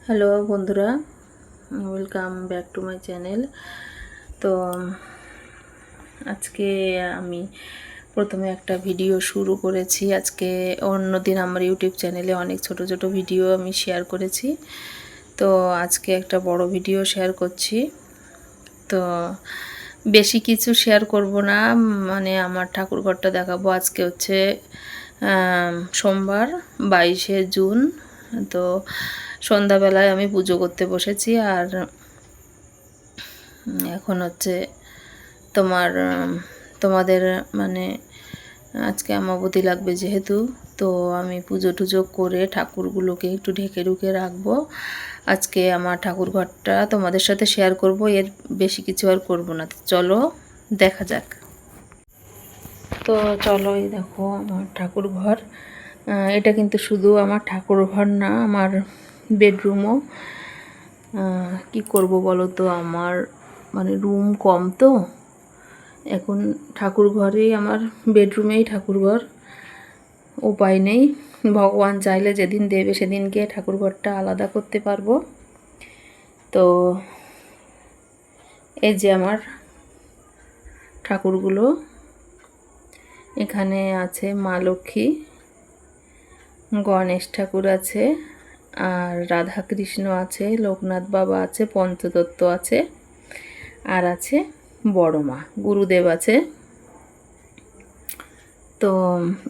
Hello বন্ধুরা, welcome back to my channel. তো আজকে আমি প্রথমে একটা ভিডিও শুরু করেছি। আজকে অন্যদিন আমার ইউটিউব চ্যানেলে অনেক ছোট ছোট ভিডিও আমি শেয়ার করেছি, তো আজকে একটা বড় ভিডিও শেয়ার করছি। তো বেশি কিছু শেয়ার করব না, মানে আমার ঠাকুরঘরটা দেখাবো। আজকে হচ্ছে সোমবার 22শে জুন। তো সন্ধ্যাবেলায় আমি পুজো করতে বসেছি। আর এখন হচ্ছে তোমাদের মানে আজকে অমাবতী লাগবে যেহেতু, তো আমি পুজো টুজো করে ঠাকুরগুলোকে একটু ঢেকে ঢুকে রাখবো। আজকে আমার ঠাকুর ঘরটা তোমাদের সাথে শেয়ার করব, এর বেশি কিছু আর করব না। চলো দেখা যাক। তো চলো, এই দেখো আমার ঠাকুর ঘর। এটা কিন্তু শুধু আমার ঠাকুর ঘর না, আমার বেডরুমও। কি করব বলো তো, আমার মানে রুম কম, তো এখন ঠাকুর ঘরেই আমার বেডরুমেই ঠাকুর ঘর। উপায় নেই, ভগবান চাইলে যেদিন দেবে সেদিনকে ঠাকুর ঘরটা আলাদা করতে পারবো। তো এই যে আমার ঠাকুরগুলো, এখানে আছে মা লক্ষ্মী, গণেশ ঠাকুর আছে, আর রাধা কৃষ্ণ আছে, লোকনাথ বাবা আছে, পঞ্চতত্ত্ব আছে, আর আছে বড় মা, গুরুদেব আছে। তো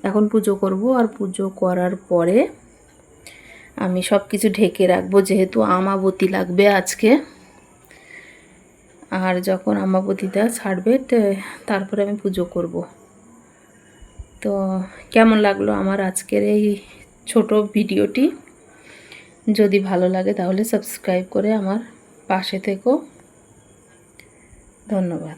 এখন পুজো করব, আর পুজো করার পরে আমি সব কিছু ঢেকে রাখবো, যেহেতু আমাবতী লাগবে আজকে। আর যখন আমাবতীটা ছাড়বে তারপরে আমি পুজো করব। তো কেমন লাগলো আমার আজকের এই ছোট ভিডিওটি? যদি ভালো লাগে তাহলে সাবস্ক্রাইব করে আমার পাশে থেকো। ধন্যবাদ।